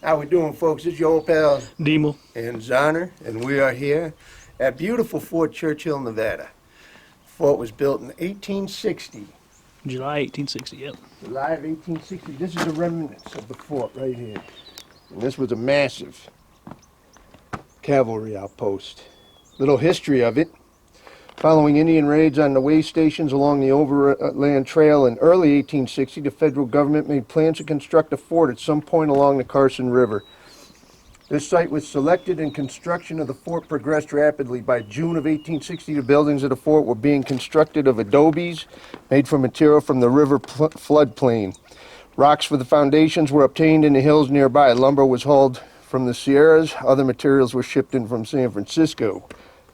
How we doing, folks? It's your old pal DMO and Zonner, and we are here at beautiful Fort Churchill, Nevada. The fort was built in 1860. July 1860, yep. July of 1860. This is the remnants of the fort right here. And this was a massive cavalry outpost. Little history of it. Following Indian raids on the way stations along the overland trail in early 1860, the federal government made plans to construct a fort at some point along the Carson River. This site was selected and construction of the fort progressed rapidly. By June of 1860, the buildings of the fort were being constructed of adobes made from material from the river floodplain. Rocks for the foundations were obtained in the hills nearby. Lumber was hauled from the Sierras. Other materials were shipped in from San Francisco.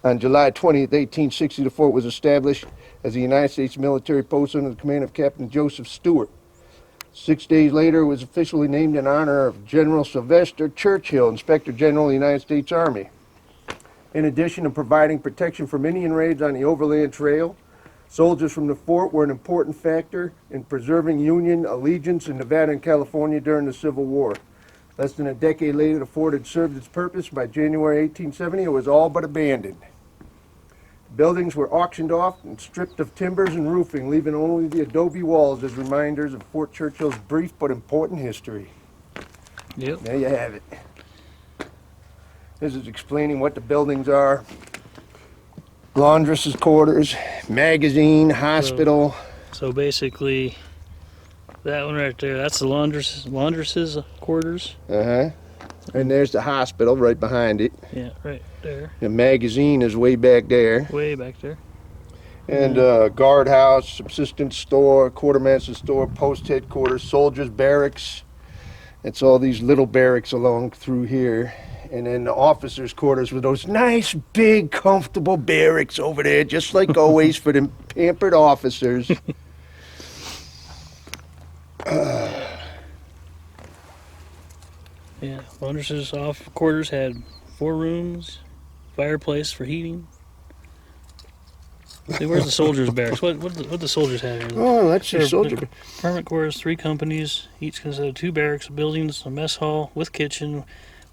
On July 20th, 1860, the fort was established as a United States military post under the command of Captain Joseph Stewart. 6 days later, it was officially named in honor of General Sylvester Churchill, Inspector General of the United States Army. In addition to providing protection from Indian raids on the overland trail, soldiers from the fort were an important factor in preserving Union allegiance in Nevada and California during the Civil War. Less than a decade later, the fort had served its purpose. By January 1870, it was all but abandoned. Buildings were auctioned off and stripped of timbers and roofing, leaving only the adobe walls as reminders of Fort Churchill's brief but important history. Yep. There you have it. This is explaining what the buildings are. Laundress's quarters, magazine, hospital. So basically, that one right there, that's the laundress's quarters. Uh-huh. And there's the hospital right behind it. Yeah, right there. The magazine is way back there. Way back there. And guardhouse, subsistence store, quartermaster's store, post headquarters, soldiers' barracks. It's all these little barracks along through here. And then the officers' quarters with those nice, big, comfortable barracks over there, just like always for the pampered officers. Yeah, laundress's off quarters had 4 rooms, fireplace for heating. See, where's the soldiers' barracks? What the soldiers have here? Oh, let's see, soldier. Permanent quarters, 3 companies, each consisted of 2 barracks, buildings, a mess hall with kitchen.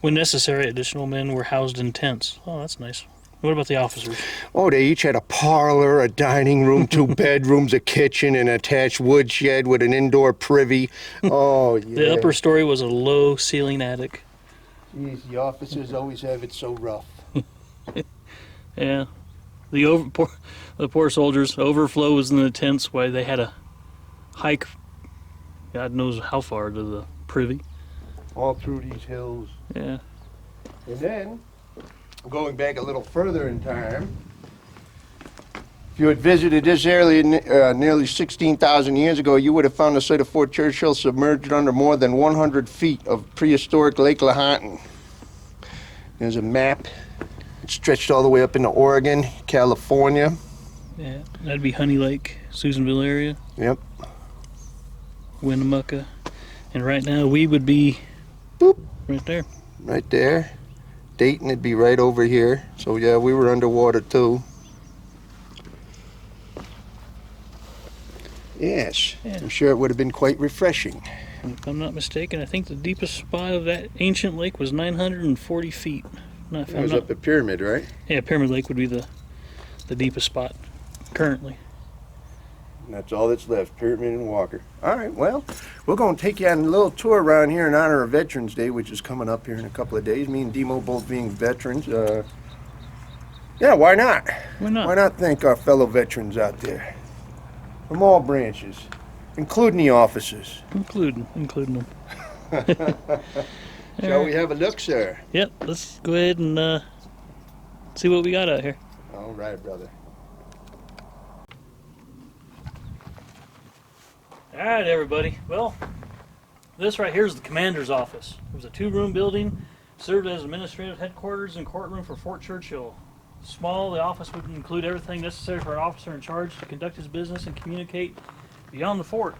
When necessary, additional men were housed in tents. Oh, that's nice. What about the officers? Oh, they each had a parlor, a dining room, 2 bedrooms, a kitchen, and an attached woodshed with an indoor privy. Oh, yeah. The upper story was a low-ceiling attic. Jeez, the officers always have it so rough. Yeah. The poor soldiers, overflow was in the tents while they had to hike God knows how far to the privy. All through these hills. Yeah. And then, going back a little further in time, if you had visited this area nearly 16,000 years ago, you would have found the site of Fort Churchill submerged under more than 100 feet of prehistoric Lake Lahontan. There's a map. It stretched all the way up into Oregon, California. Yeah, that'd be Honey Lake, Susanville area. Yep. Winnemucca. And right now we would be boop, right there. Right there. Dayton would be right over here. So yeah, we were underwater too. Yes, yeah. I'm sure it would have been quite refreshing. If I'm not mistaken, I think the deepest spot of that ancient lake was 940 feet. It was up at Pyramid, right? Yeah, Pyramid Lake would be the deepest spot currently. And that's all that's left, Pyramid and Walker. All right, well, we're going to take you on a little tour around here in honor of Veterans Day, which is coming up here in a couple of days. Me and Demo both being veterans. Yeah, why not? Why not? Why not thank our fellow veterans out there from all branches, including the officers. Including them. Shall we have a look, sir? Yep, let's go ahead and see what we got out here. All right, brother. All right, everybody. Well, this right here is the commander's office. It was a 2-room building, served as administrative headquarters and courtroom for Fort Churchill. Small, the office would include everything necessary for an officer in charge to conduct his business and communicate beyond the fort.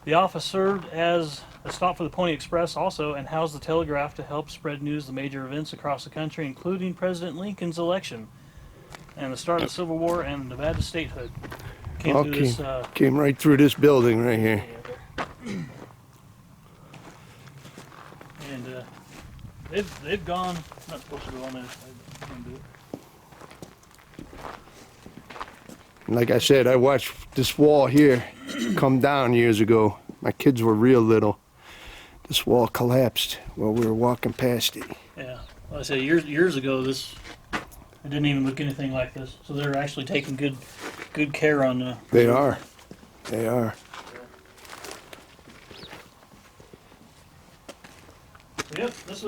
The office served as a stop for the Pony Express also and housed the telegraph to help spread news of the major events across the country, including President Lincoln's election and the start of the Civil War and Nevada statehood. Came right through this building right here. And they've gone. I'm not supposed to go on that. I can't do it. Like I said, I watched this wall here come down years ago. My kids were real little. This wall collapsed while we were walking past it. Yeah, well, I say years ago, it didn't even look anything like this. So they're actually taking good care on. They are. They are. Yep, this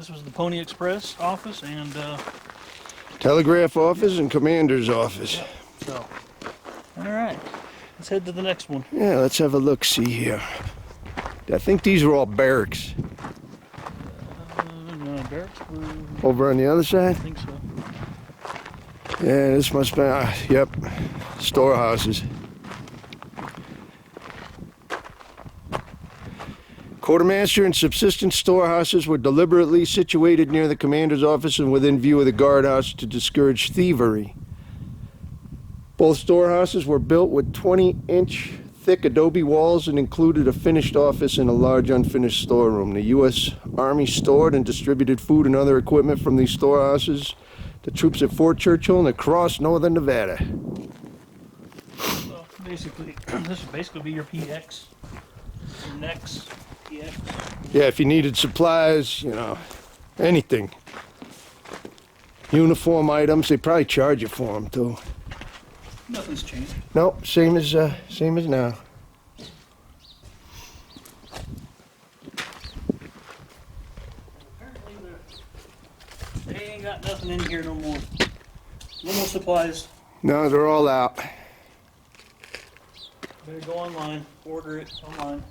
was the Pony Express office and. Telegraph office and commander's office. Yep. So, all right, let's head to the next one. Yeah, let's have a look-see here. I think these are all barracks. No, barracks were. Over on the other I side? think so. Yeah, this must be, yep, storehouses. Quartermaster and subsistence storehouses were deliberately situated near the commander's office and within view of the guardhouse to discourage thievery. Both storehouses were built with 20-inch thick adobe walls and included a finished office and a large unfinished storeroom. The U.S. Army stored and distributed food and other equipment from these storehouses to troops at Fort Churchill and across northern Nevada. Well, basically, this would basically be your PX, your NEX, PX. Yeah, if you needed supplies, you know, anything. Uniform items, they probably charge you for them too. Nothing's changed. Nope, same as now. Apparently, they ain't got nothing in here no more. No more supplies. No, they're all out. Better go online, order it online.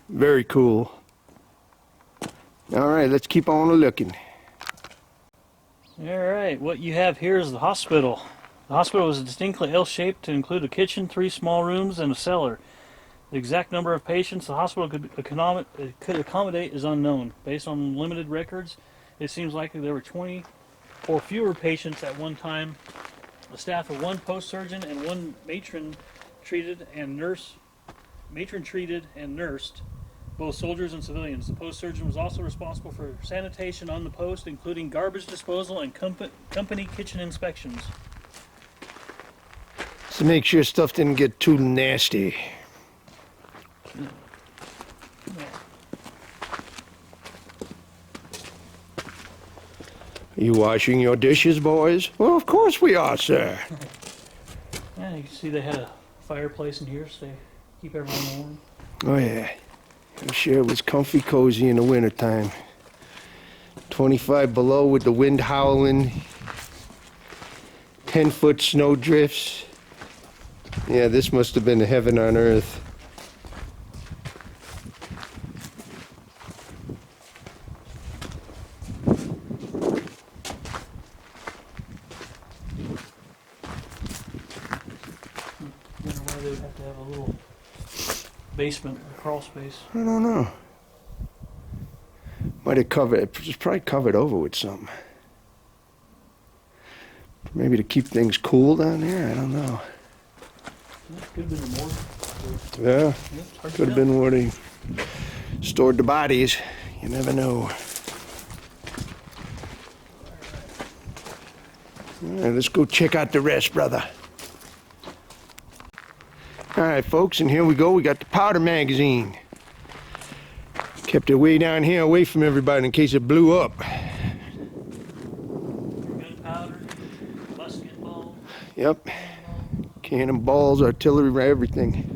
Very cool. All right, let's keep on looking. All right, what you have here is the hospital. The hospital was distinctly L-shaped to include a kitchen, 3 small rooms, and a cellar. The exact number of patients the hospital could accommodate is unknown. Based on limited records, it seems likely there were 20 or fewer patients at one time. A staff of 1 post surgeon and 1 matron treated and nursed both soldiers and civilians. The post surgeon was also responsible for sanitation on the post, including garbage disposal and company kitchen inspections. To make sure stuff didn't get too nasty. Are you washing your dishes, boys? Well, of course we are, sir. Yeah, you can see they had a fireplace in here, so they keep everyone warm. Oh, yeah. I'm sure it was comfy cozy in the wintertime. 25 below with the wind howling. 10-foot snow drifts. Yeah, this must have been heaven on earth. I wonder why they would have to have a little basement or crawl space. I don't know. Might have covered it. It's probably covered over with something. Maybe to keep things cool down there. I don't know. Could have been the morgue. Yeah, It's hard to could have tell. been where they stored the bodies. You never know. All right, let's go check out the rest, brother. All right, folks, and here we go. We got the powder magazine. Kept it way down here, away from everybody in case it blew up. Gunpowder, musket ball. Yep. Cannonballs, artillery, everything.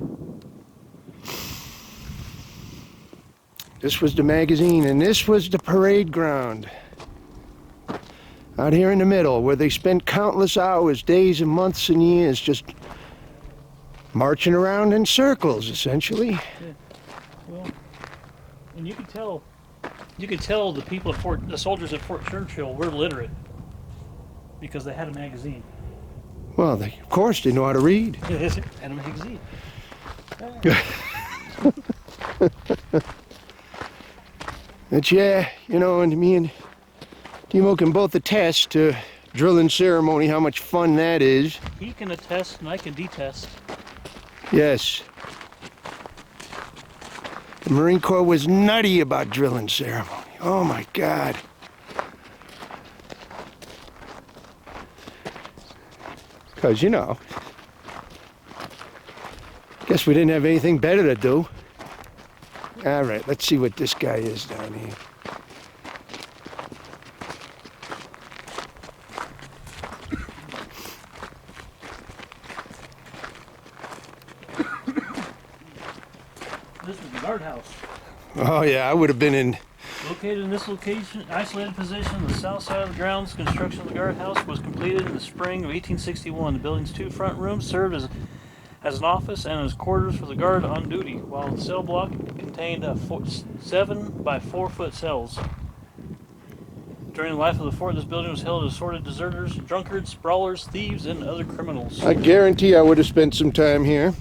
This was the magazine, and this was the parade ground. Out here in the middle, where they spent countless hours, days and months and years just marching around in circles, essentially. Yeah. Well, and you could tell the people at the soldiers at Fort Churchill were literate because they had a magazine. Well, of course, they know how to read. Had a magazine. But yeah, you know, and me and DMO can both attest to drilling ceremony, how much fun that is. He can attest and I can detest. Yes. The Marine Corps was nutty about drilling ceremony. Oh my God. Because, you know, guess we didn't have anything better to do. All right, let's see what this guy is down here. This is the guardhouse. Oh yeah, I would have been in. Located in this location, isolated position, the south side of the grounds, construction of the guardhouse was completed in the spring of 1861. The building's 2 front rooms served as an office and as quarters for the guard on duty, while the cell block contained 7 by 4 foot cells. During the life of the fort, this building was held as assorted deserters, drunkards, brawlers, thieves, and other criminals. I guarantee I would have spent some time here.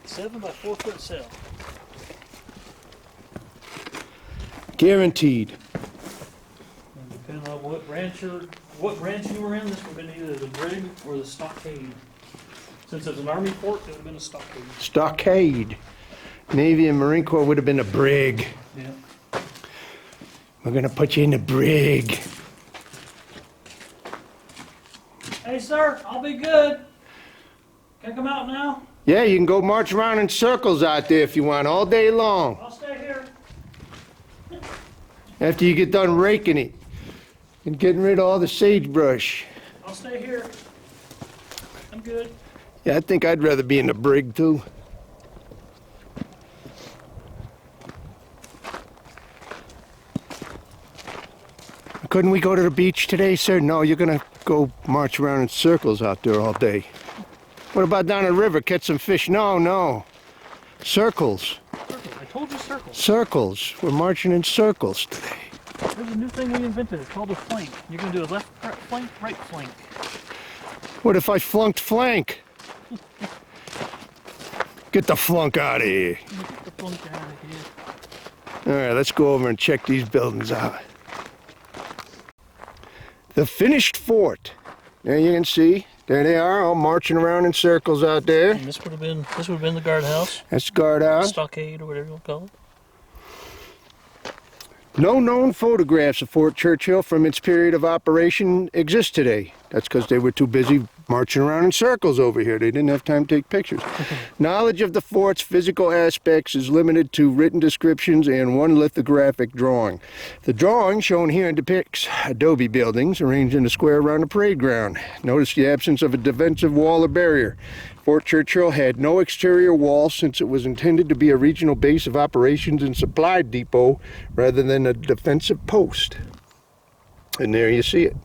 7 by 4 foot cell. Guaranteed. And depending on what branch you were in, this would have been either the brig or the stockade. Since it's an army fort, it would have been a stockade. Stockade. Navy and Marine Corps would have been a brig. Yeah. We're gonna put you in the brig. Hey, sir, I'll be good. Can I come out now? Yeah, you can go march around in circles out there if you want, all day long. I'll stay here. After you get done raking it and getting rid of all the sagebrush. I'll stay here. I'm good. Yeah, I think I'd rather be in the brig too. Couldn't we go to the beach today, sir? No, you're gonna go march around in circles out there all day. What about down the river, catch some fish? No, no. Circles. Circles. I told you circles. Circles. We're marching in circles today. There's a new thing we invented. It's called a flank. You're going to do a left flank, right flank. What if I flunked flank? Get the flunk out of here. Get the flunk out of here. All right, let's go over and check these buildings out. The finished fort. There you can see. There they are, all marching around in circles out there. And this would have been the guardhouse. That's the guardhouse. Stockade or whatever you want to call it. No known photographs of Fort Churchill from its period of operation exist today. That's because they were too busy marching around in circles over here. They didn't have time to take pictures. Knowledge of the fort's physical aspects is limited to written descriptions and one lithographic drawing. The drawing shown here depicts adobe buildings arranged in a square around a parade ground. Notice the absence of a defensive wall or barrier. Fort Churchill had no exterior wall since it was intended to be a regional base of operations and supply depot rather than a defensive post. And there you see it.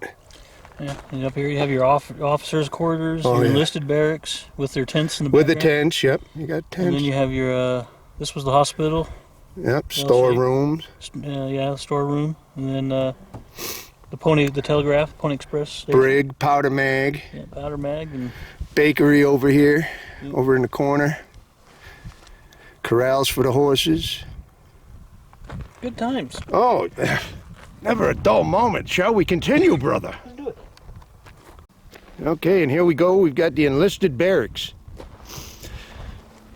Yeah, and up here you have your officers' quarters, Oh, your yeah. enlisted barracks with their tents in the With the background. tents, yep. You got And tents. then you have your, this was the hospital. Yep, storerooms. Yeah, storeroom. And then the telegraph, Pony Express station. Brig, powder mag. Yeah, powder mag. And Bakery over here, Yep. over in the corner. Corrals for the horses. good times. Oh, never a dull moment. Shall we continue, brother? Let's do it. Okay, and here we go. We've got the enlisted barracks.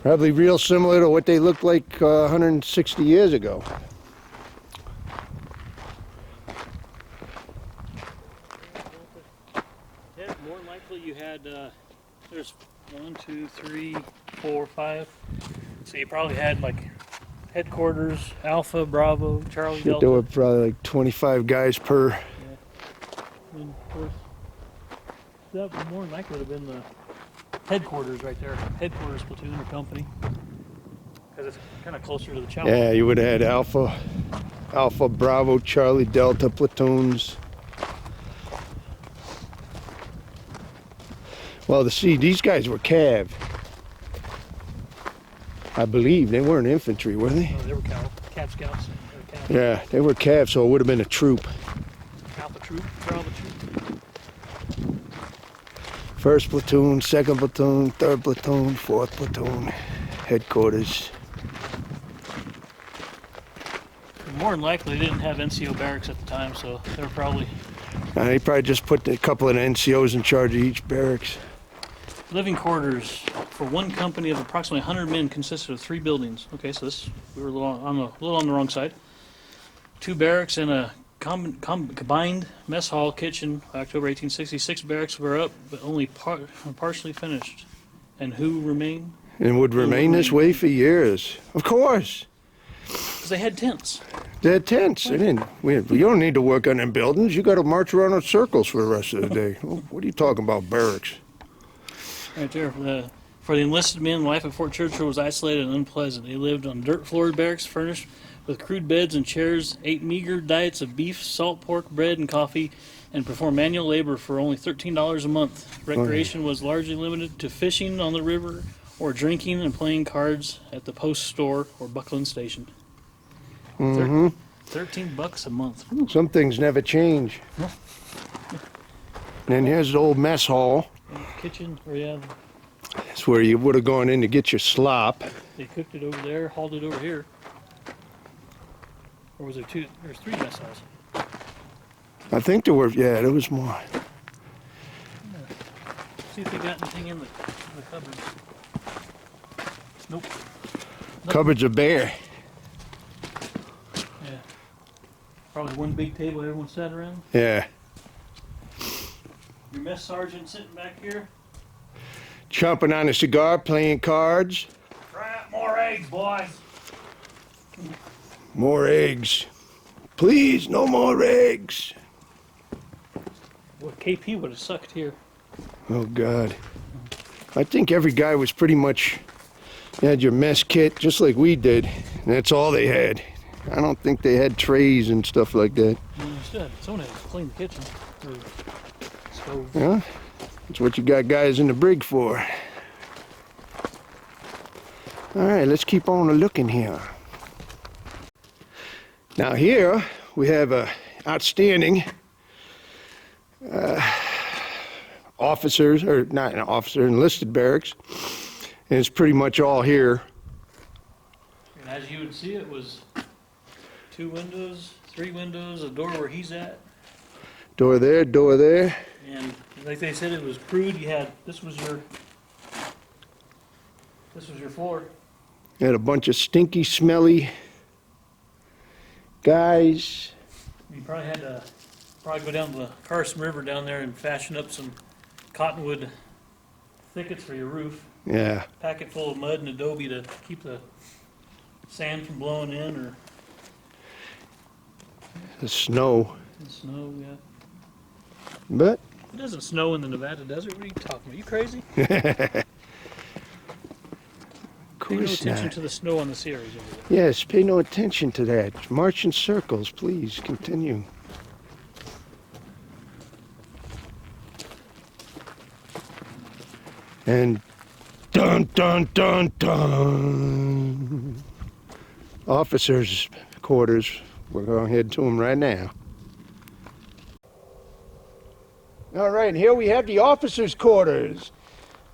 Probably real similar to what they looked like 160 years ago. Yeah, more than likely you had, there's 1, 2, 3, 4, 5. So you probably had like headquarters, Alpha, Bravo, Charlie, Delta. There were probably like 25 guys per. And of course, that would more than likely would have been the headquarters right there. Headquarters platoon or company. Because it's kind of closer to the chopper. Yeah, you would have had Alpha, Bravo, Charlie, Delta platoons. Well, these guys were Cav. I believe they weren't infantry, were they? No, they were Cav Scouts. Or Cav, Yeah, they were Cav, so it would have been a troop. Alpha Troop, Bravo Troop. First platoon, second platoon, third platoon, fourth platoon, headquarters. More than likely, they didn't have NCO barracks at the time, so they were probably They probably just put a couple of NCOs in charge of each barracks. Living quarters for one company of approximately 100 men consisted of 3 buildings. Okay, so this we were a little on the wrong side. 2 barracks and a combined mess hall kitchen. October 1866 barracks were up, but only partially finished. And who remained? And would remain this way for years. Of course. Because they had tents. They had tents. They didn't. You don't need to work on them buildings. You got to march around in circles for the rest of the day. What are you talking about, barracks? Right there. For the enlisted men, life at Fort Churchill was isolated and unpleasant. They lived on dirt-floored barracks furnished with crude beds and chairs, ate meager diets of beef, salt pork, bread, and coffee, and performed manual labor for only $13 a month. Recreation was largely limited to fishing on the river or drinking and playing cards at the post store or Buckland Station. $13 a month. Ooh. Some things never change. Yeah. And then here's the old mess hall. And kitchen, or yeah, That's where you would have gone in to get your slop. they cooked it over there, hauled it over here. Or was there 2? There's 3 mess halls. I think there were, yeah, there was more. See if they got anything in the cupboards. Nope. Cupboards are bare. Yeah. Probably one big table everyone sat around. Yeah. Your mess sergeant sitting back here. Chomping on a cigar, playing cards. Try out more eggs, boys. More eggs. Please, no more eggs. Well, KP would have sucked here. Oh, God. I think every guy was pretty much, you had your mess kit, just like we did. And that's all they had. I don't think they had trays and stuff like that. Instead, someone had to clean the kitchen. Or stove. Yeah, that's what you got guys in the brig for. All right, let's keep on looking here. Now here we have a outstanding officers, or not an officer, enlisted barracks, and it's pretty much all here. And as you would see, it was 2 windows, 3 windows, a door where he's at. Door there, door there. And like they said, it was crude. You had this was your floor. Had a bunch of stinky, smelly guys. You probably had to go down to the Carson River down there and fashion up some cottonwood thickets for your roof. Yeah. Pack it full of mud and adobe to keep the sand from blowing in, or The snow. the snow. Yeah, But it doesn't snow in the Nevada desert. What are you talking about? You crazy? Pay no course attention not. to the snow on the Sierras over there. Yes, pay no attention to that. March in circles, please. Continue. And dun dun dun dun. Officers' quarters. We're going to head to them right now. All right, and here we have the officers' quarters.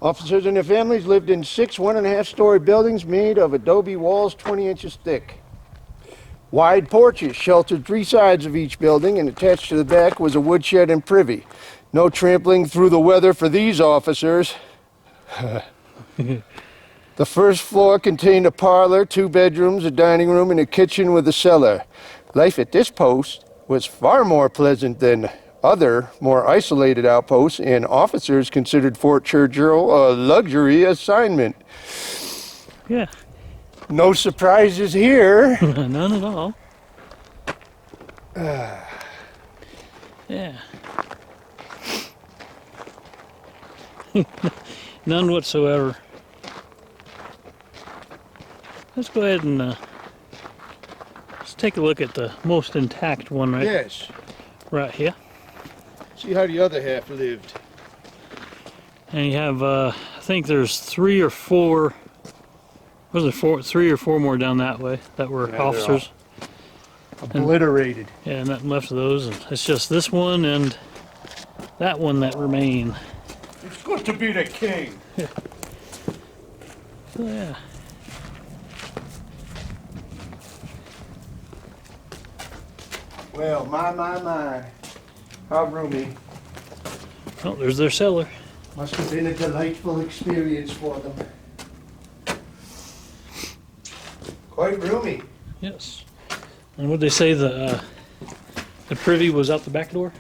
Officers and their families lived in 6 1.5-story buildings made of adobe walls 20 inches thick. Wide porches sheltered 3 sides of each building, and attached to the back was a woodshed and privy. No trampling through the weather for these officers. The first floor contained a parlor, 2 bedrooms, a dining room, and a kitchen with a cellar. Life at this post was far more pleasant than other, more isolated outposts, and officers considered Fort Churchill a luxury assignment. Yeah, No surprises here. none at all. Yeah, none whatsoever. Let's go ahead and let's take a look at the most intact one Yes. right here. See how the other half lived. And you have, I think there's 3 or 4. Was it 3 or 4 more down that way that were Yeah, they're officers? Obliterated. Yeah, and nothing left of those. And it's just this one and that one that remain. It's good to be the king. So yeah. Well, my. How roomy. Oh, there's their cellar. Must have been a delightful experience for them. Quite roomy. Yes. And would they say the privy was out the back door?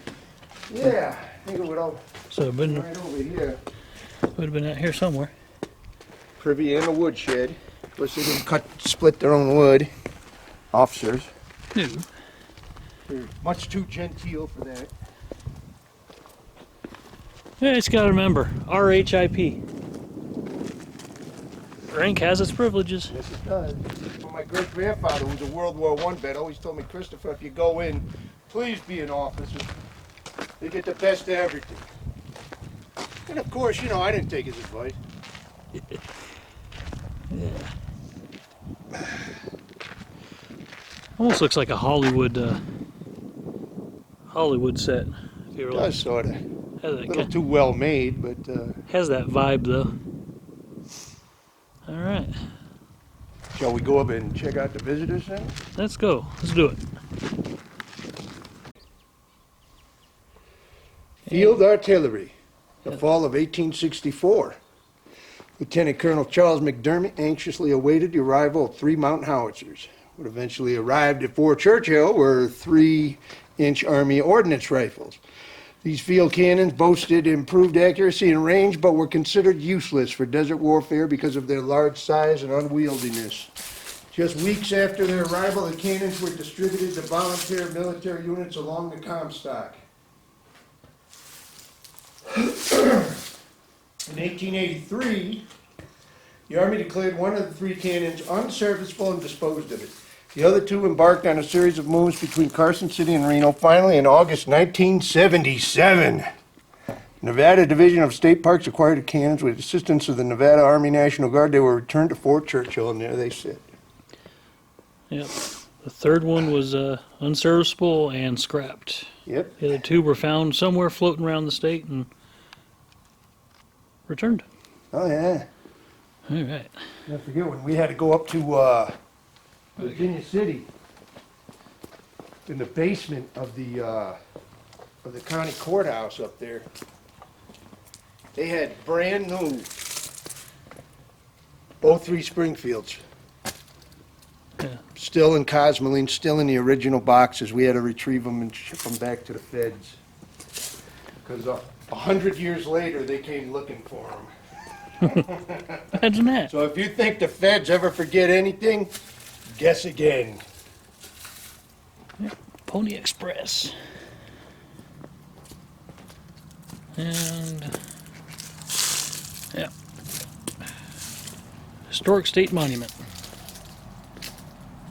Yeah, I think it would all So it'd been right over here. would have been out here somewhere. Privy and a woodshed. Of course, they didn't split their own wood. Officers. No. They're much too genteel for that. Yeah, it's got to remember RHIP. Rank has its privileges. Yes, it does. Well, my great-grandfather, who was a World War I vet, always told me, Christopher, if you go in, please be an officer. They get the best of everything. And of course, you know, I didn't take his advice. Yeah. Almost looks like a Hollywood set. If you It ever does, sort of. A has that little too well made, but has that vibe though. All right, shall we go up and check out the visitor center? let's go. Let's do it. Field Artillery, the fall of 1864. Lieutenant Colonel Charles McDermott anxiously awaited the arrival of 3 mountain howitzers. What eventually arrived at Fort Churchill were 3-inch Army ordnance rifles. These field cannons boasted improved accuracy and range, but were considered useless for desert warfare because of their large size and unwieldiness. Just weeks after their arrival, the cannons were distributed to volunteer military units along the Comstock. In 1883, the Army declared one of the 3 cannons unserviceable and disposed of it. The other 2 embarked on a series of moves between Carson City and Reno. Finally, in August 1977, Nevada Division of State Parks acquired the cannons with the assistance of the Nevada Army National Guard. They were returned to Fort Churchill, and there they sit. Yep. The third one was unserviceable and scrapped. Yep. The other 2 were found somewhere floating around the state and returned. Oh, yeah. All right. I forget when we had to go up to Virginia City, in the basement of the county courthouse up there. They had brand new, both 3 Springfields. Yeah. Still in Cosmoline, still in the original boxes. We had to retrieve them and ship them back to the feds. Because 100 years later, they came looking for them. Imagine that. So if you think the feds ever forget anything, guess again. Pony Express. And yeah. Historic State Monument.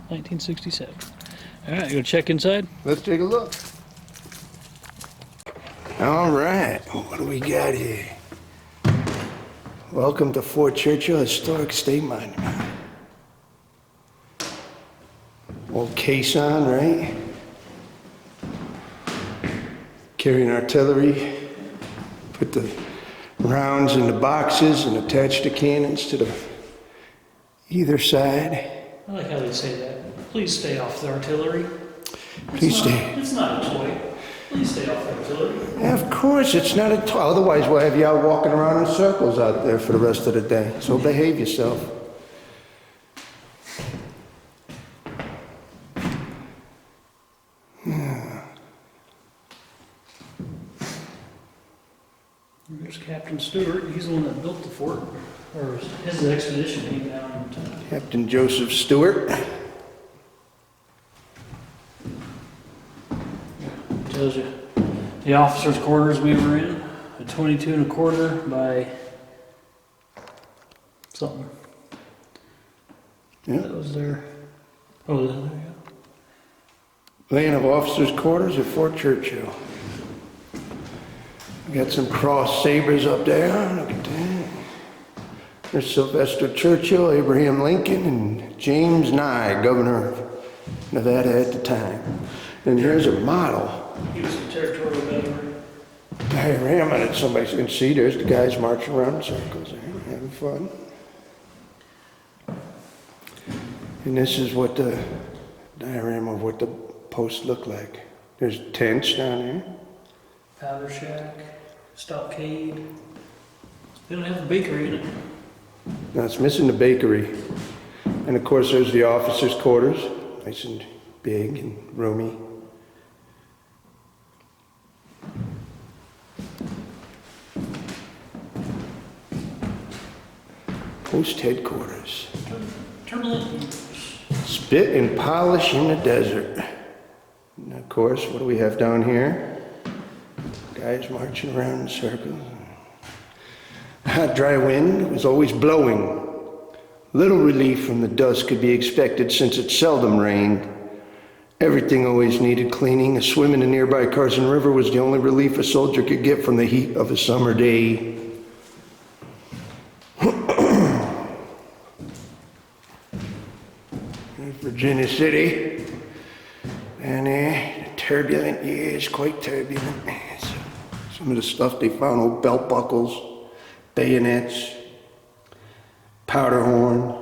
1967. All right, you gonna check inside? Let's take a look. All right, what do we got here? Welcome to Fort Churchill Historic State Monument. Old caisson, right? Carrying artillery. Put the rounds in the boxes and attach the cannons to the either side. I like how they say that. Please stay off the artillery. Please stay. It's not a toy. Please stay off the artillery. Yeah, of course, it's not a toy. Otherwise, we'll have you out walking around in circles out there for the rest of the day. So behave yourself. There's Captain Stewart. He's the one that built the fort, or his expedition came down. Captain Joseph Stewart. Tells you the officers' quarters we were in, a 22 1/4 by something. Yeah. That was their. Oh, there you go. Laying of officers' quarters at Fort Churchill. We got some cross sabers up there. Look at that. There's Sylvester Churchill, Abraham Lincoln, and James Nye, governor of Nevada at the time. And here's a model He was the territorial governor. diorama that somebody can see. There's the guys marching around in circles there, having fun. And this is what the diorama of what the posts look like. There's tents down there. powder shack, stockade. They don't have the bakery in it. Now it's missing the bakery. And of course there's the officers' quarters. Nice and big and roomy. Post headquarters. Spit and polish in the desert. And of course, what do we have down here? Guys marching around in circles. Hot, dry wind was always blowing. Little relief from the dust could be expected since it seldom rained. Everything always needed cleaning. A swim in the nearby Carson River was the only relief a soldier could get from the heat of a summer day. Virginia City, and turbulent years, quite turbulent. Some of the stuff they found: old belt buckles, bayonets, powder horn,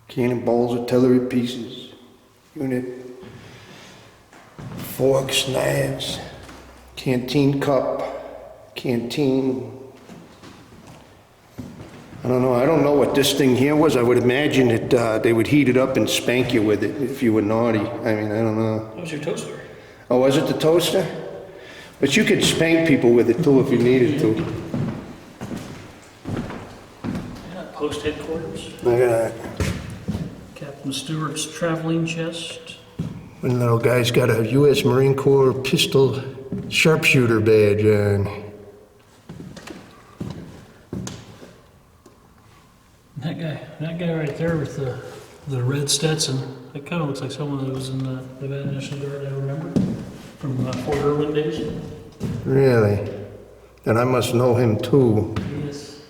cannonballs, artillery pieces, unit, forks, knives, canteen cup, canteen. I don't know what this thing here was. I would imagine that they would heat it up and spank you with it if you were naughty. I mean, I don't know. That was your toaster. Oh, was it the toaster? But you could spank people with it too if you needed to. Yeah, post headquarters. Look at that. Captain Stewart's traveling chest. One little guy's got a U.S. Marine Corps pistol sharpshooter badge on. That guy right there with the red Stetson, that kind of looks like someone that was in the Nevada National Guard, I remember, from Fort Irwin days. Really? Then I must know him too. Yes.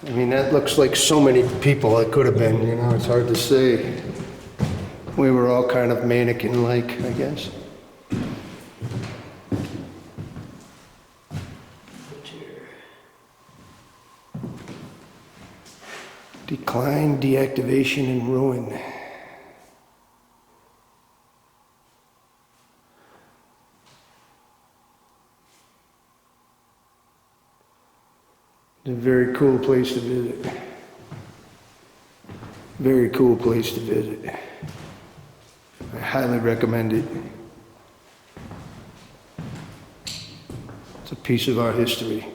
I mean, that looks like so many people it could have been, you know, it's hard to say. We were all kind of mannequin-like, I guess. Decline, deactivation, and ruin. It's a very cool place to visit. Very cool place to visit. I highly recommend it. It's a piece of our history.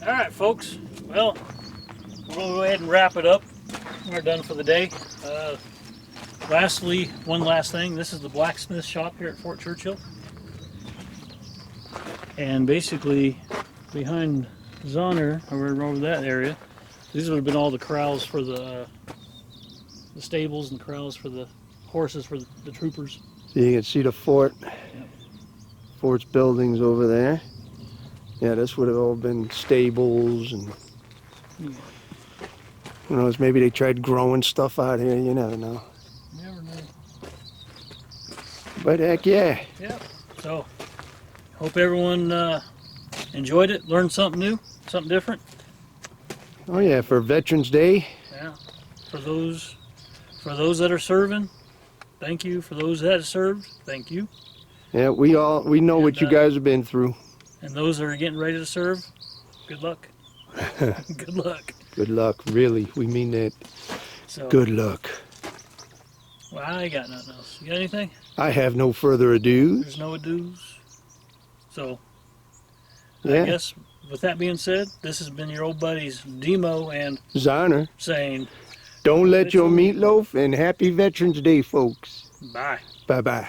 All right, folks. Well, we're going to go ahead and wrap it up. We're done for the day. Lastly, one last thing. This is the Blacksmith shop here at Fort Churchill. And basically, behind Zonner, over that area, these would have been all the corrals for the stables and the corrals for the horses for the troopers. So you can see the fort. Yep. Fort's buildings over there. Yeah, this would have all been stables and, who knows, maybe they tried growing stuff out here, you never know. You never know. But heck yeah. Yep. So, hope everyone enjoyed it, learned something new, something different. Oh yeah, for Veterans Day. Yeah. For those that are serving, thank you. For those that have served, thank you. Yeah, we know what you guys have been through. And those that are getting ready to serve, good luck. Good luck. Good luck, really. We mean that. So, good luck. Well, I ain't got nothing else. You got anything? I have no further ado. There's no ados. So, Yeah. I guess with that being said, this has been your old buddies DMO and Zonner, saying, don't let your meatloaf, and happy Veterans Day, folks. bye. Bye-bye.